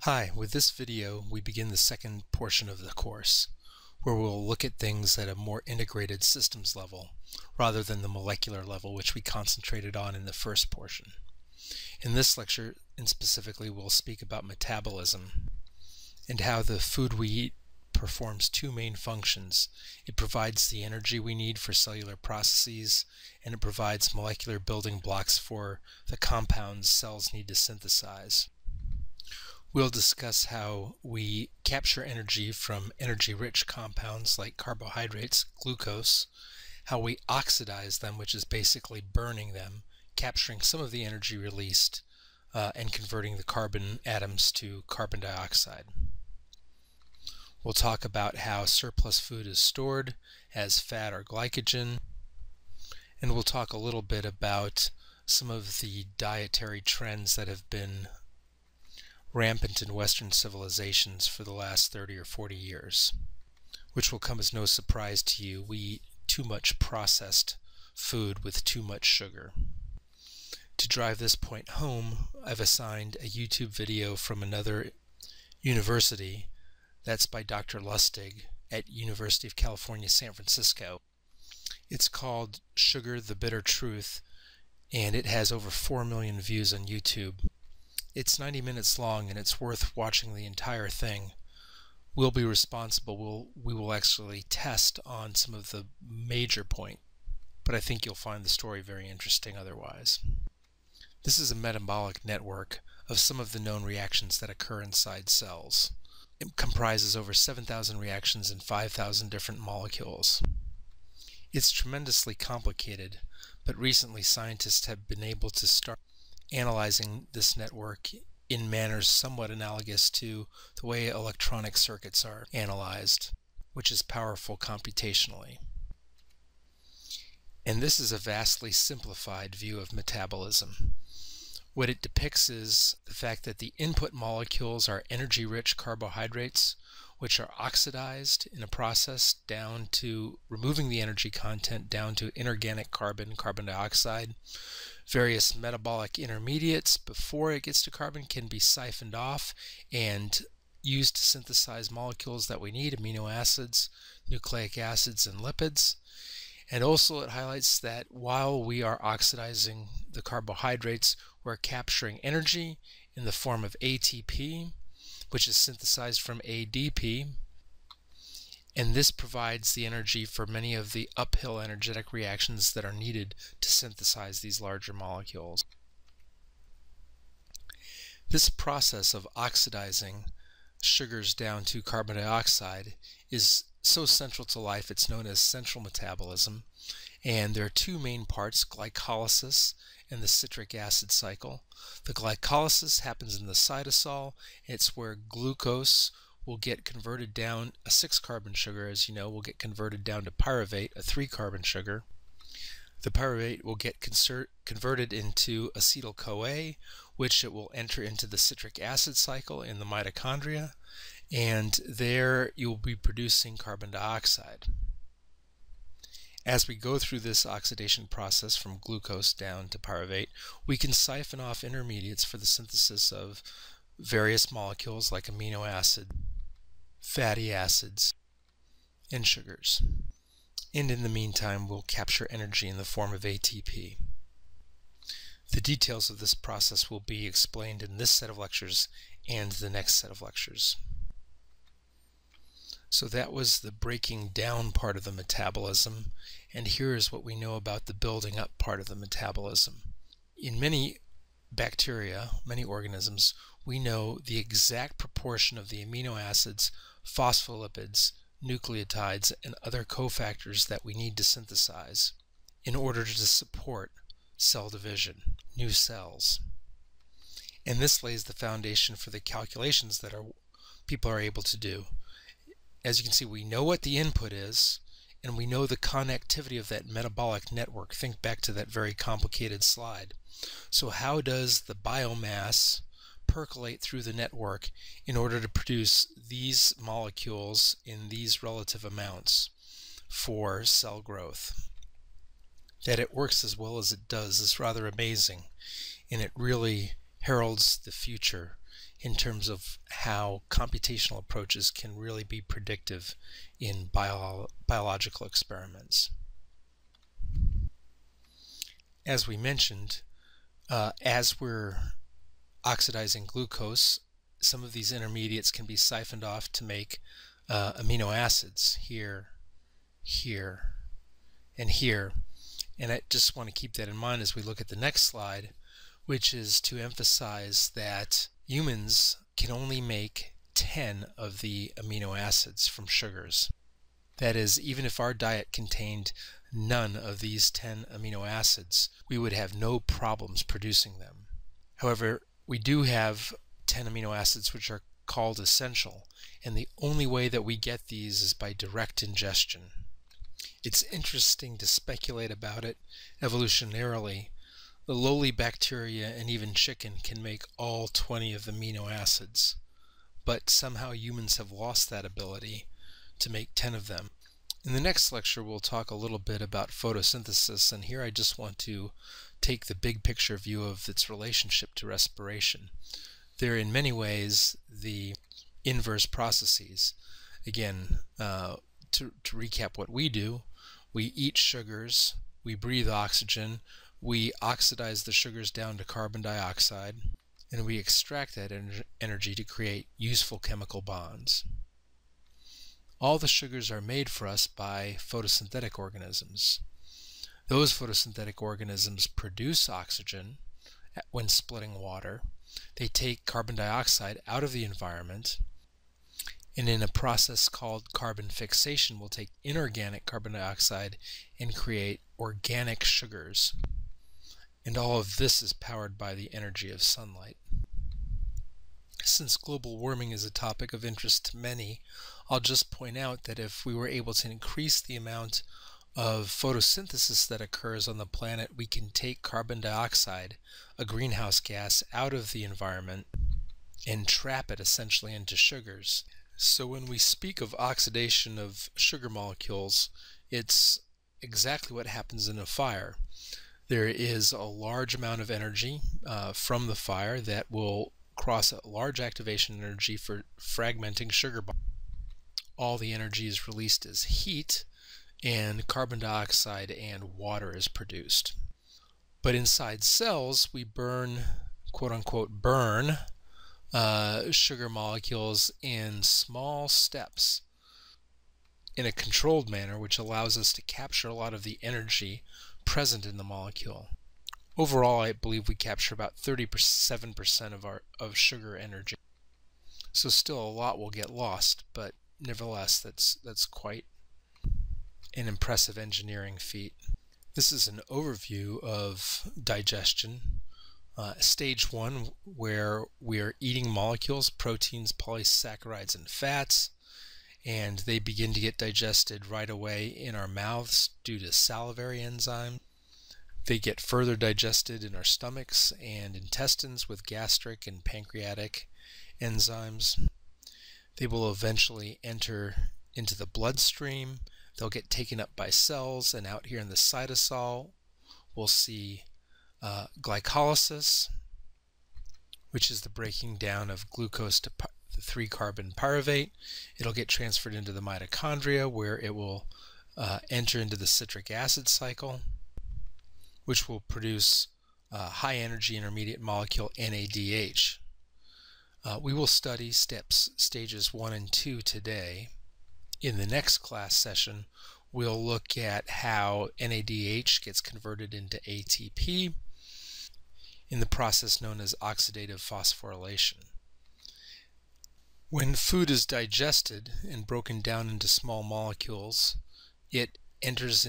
Hi, with this video we begin the second portion of the course, where we'll look at things at a more integrated systems level, rather than the molecular level which we concentrated on in the first portion. In this lecture, and specifically, we'll speak about metabolism, and how the food we eat performs two main functions. It provides the energy we need for cellular processes, and it provides molecular building blocks for the compounds cells need to synthesize. We'll discuss how we capture energy from energy-rich compounds like carbohydrates, glucose, how we oxidize them, which is basically burning them, capturing some of the energy released, and converting the carbon atoms to carbon dioxide. We'll talk about how surplus food is stored as fat or glycogen, and we'll talk a little bit about some of the dietary trends that have been rampant in Western civilizations for the last 30 or 40 years, which will come as no surprise to you. We eat too much processed food with too much sugar. To drive this point home, I've assigned a YouTube video from another university. That's by Dr. Lustig at University of California, San Francisco. It's called Sugar, the Bitter Truth, and it has over 4 million views on YouTube. It's 90 minutes long, and it's worth watching the entire thing. We'll be responsible. We will actually test on some of the major points, but I think you'll find the story very interesting otherwise. This is a metabolic network of some of the known reactions that occur inside cells. It comprises over 7,000 reactions and 5,000 different molecules. It's tremendously complicated, but recently scientists have been able to start analyzing this network in manners somewhat analogous to the way electronic circuits are analyzed, which is powerful computationally. And this is a vastly simplified view of metabolism. What it depicts is the fact that the input molecules are energy-rich carbohydrates, which are oxidized in a process down to removing the energy content down to inorganic carbon, carbon dioxide. Various metabolic intermediates before it gets to carbon can be siphoned off and used to synthesize molecules that we need, amino acids, nucleic acids, and lipids. And also it highlights that while we are oxidizing the carbohydrates, we're capturing energy in the form of ATP, which is synthesized from ADP, and this provides the energy for many of the uphill energetic reactions that are needed to synthesize these larger molecules. This process of oxidizing sugars down to carbon dioxide is so central to life, it's known as central metabolism, and there are two main parts, glycolysis and the citric acid cycle. The glycolysis happens in the cytosol. It's where glucose will get converted down, a 6-carbon sugar, as you know, will get converted down to pyruvate, a 3-carbon sugar. The pyruvate will get converted into acetyl-CoA, which it will enter into the citric acid cycle in the mitochondria, and there you'll be producing carbon dioxide. As we go through this oxidation process from glucose down to pyruvate, we can siphon off intermediates for the synthesis of various molecules like amino acid, fatty acids, and sugars. And in the meantime, we'll capture energy in the form of ATP. The details of this process will be explained in this set of lectures and the next set of lectures. So that was the breaking down part of the metabolism, and here is what we know about the building up part of the metabolism. In many bacteria, many organisms, we know the exact proportion of the amino acids, phospholipids, nucleotides, and other cofactors that we need to synthesize in order to support cell division, new cells. And this lays the foundation for the calculations that people are able to do. As you can see, we know what the input is, and we know the connectivity of that metabolic network. Think back to that very complicated slide. So how does the biomass percolate through the network in order to produce these molecules in these relative amounts for cell growth? That it works as well as it does is rather amazing, and it really heralds the future in terms of how computational approaches can really be predictive in biological experiments. As we mentioned, as we're oxidizing glucose, some of these intermediates can be siphoned off to make amino acids here, here, and here. And I just want to keep that in mind as we look at the next slide, which is to emphasize that humans can only make 10 of the amino acids from sugars. That is, even if our diet contained none of these 10 amino acids, we would have no problems producing them. However, we do have 10 amino acids which are called essential, and the only way that we get these is by direct ingestion. It's interesting to speculate about it evolutionarily. The lowly bacteria and even chicken can make all 20 of the amino acids, but somehow humans have lost that ability to make 10 of them. In the next lecture, we'll talk a little bit about photosynthesis, and here I just want to take the big picture view of its relationship to respiration. They're in many ways the inverse processes. Again, to recap what we do, we eat sugars, we breathe oxygen, we oxidize the sugars down to carbon dioxide, and we extract that energy to create useful chemical bonds. All the sugars are made for us by photosynthetic organisms. Those photosynthetic organisms produce oxygen when splitting water. They take carbon dioxide out of the environment, and in a process called carbon fixation, will take inorganic carbon dioxide and create organic sugars. And all of this is powered by the energy of sunlight. Since global warming is a topic of interest to many, I'll just point out that if we were able to increase the amount of photosynthesis that occurs on the planet, we can take carbon dioxide, a greenhouse gas, out of the environment and trap it essentially into sugars. So when we speak of oxidation of sugar molecules, it's exactly what happens in a fire. There is a large amount of energy from the fire that will cross a large activation energy for fragmenting sugar bonds. All the energy is released as heat, and carbon dioxide and water is produced. But inside cells, we burn, quote-unquote, burn sugar molecules in small steps in a controlled manner, which allows us to capture a lot of the energy present in the molecule. Overall, I believe we capture about 37% of sugar energy. So still a lot will get lost, but nevertheless, that's quite an impressive engineering feat. This is an overview of digestion. Stage 1, where we are eating molecules, proteins, polysaccharides, and fats, and they begin to get digested right away in our mouths due to salivary enzymes. They get further digested in our stomachs and intestines with gastric and pancreatic enzymes. They will eventually enter into the bloodstream. They'll get taken up by cells, and out here in the cytosol we'll see glycolysis, which is the breaking down of glucose to the 3-carbon pyruvate. It'll get transferred into the mitochondria, where it will enter into the citric acid cycle, which will produce high energy intermediate molecule NADH. We will study stages 1 and 2 today. In the next class session, we'll look at how NADH gets converted into ATP in the process known as oxidative phosphorylation. When food is digested and broken down into small molecules, it enters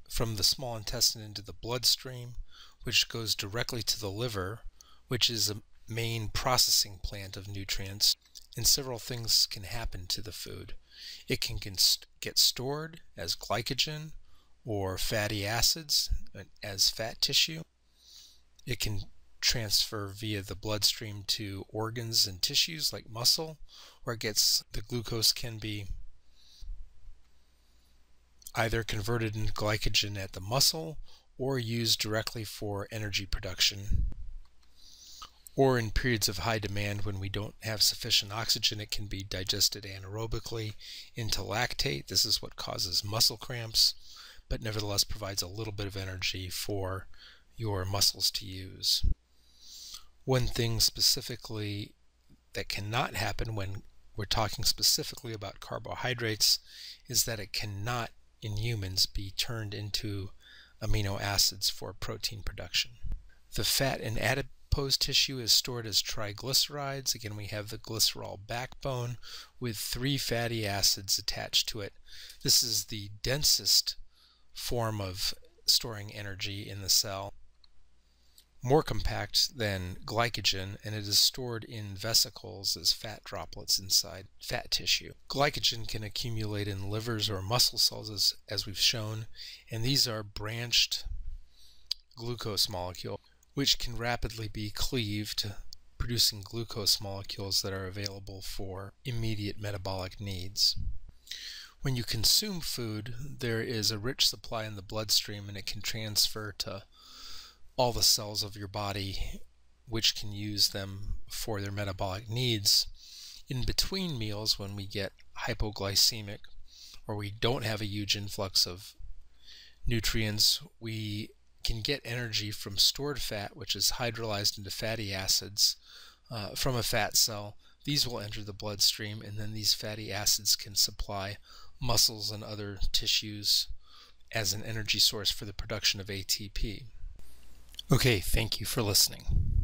from the small intestine into the bloodstream, which goes directly to the liver, which is a main processing plant of nutrients, and several things can happen to the food. It can get stored as glycogen or fatty acids as fat tissue. It can transfer via the bloodstream to organs and tissues like muscle, where the glucose can be either converted into glycogen at the muscle or used directly for energy production. Or in periods of high demand when we don't have sufficient oxygen, it can be digested anaerobically into lactate. This is what causes muscle cramps, but nevertheless provides a little bit of energy for your muscles to use. One thing specifically that cannot happen when we're talking specifically about carbohydrates is that it cannot, in humans, be turned into amino acids for protein production. The fat in adipose tissue is stored as triglycerides. Again, we have the glycerol backbone with 3 fatty acids attached to it. This is the densest form of storing energy in the cell, more compact than glycogen, and it is stored in vesicles as fat droplets inside fat tissue. Glycogen can accumulate in livers or muscle cells, as we've shown, and these are branched glucose molecules which can rapidly be cleaved, producing glucose molecules that are available for immediate metabolic needs. When you consume food, there is a rich supply in the bloodstream, and it can transfer to all the cells of your body, which can use them for their metabolic needs. In between meals, when we get hypoglycemic or we don't have a huge influx of nutrients, we can get energy from stored fat, which is hydrolyzed into fatty acids from a fat cell. These will enter the bloodstream, and then these fatty acids can supply muscles and other tissues as an energy source for the production of ATP. Okay, thank you for listening.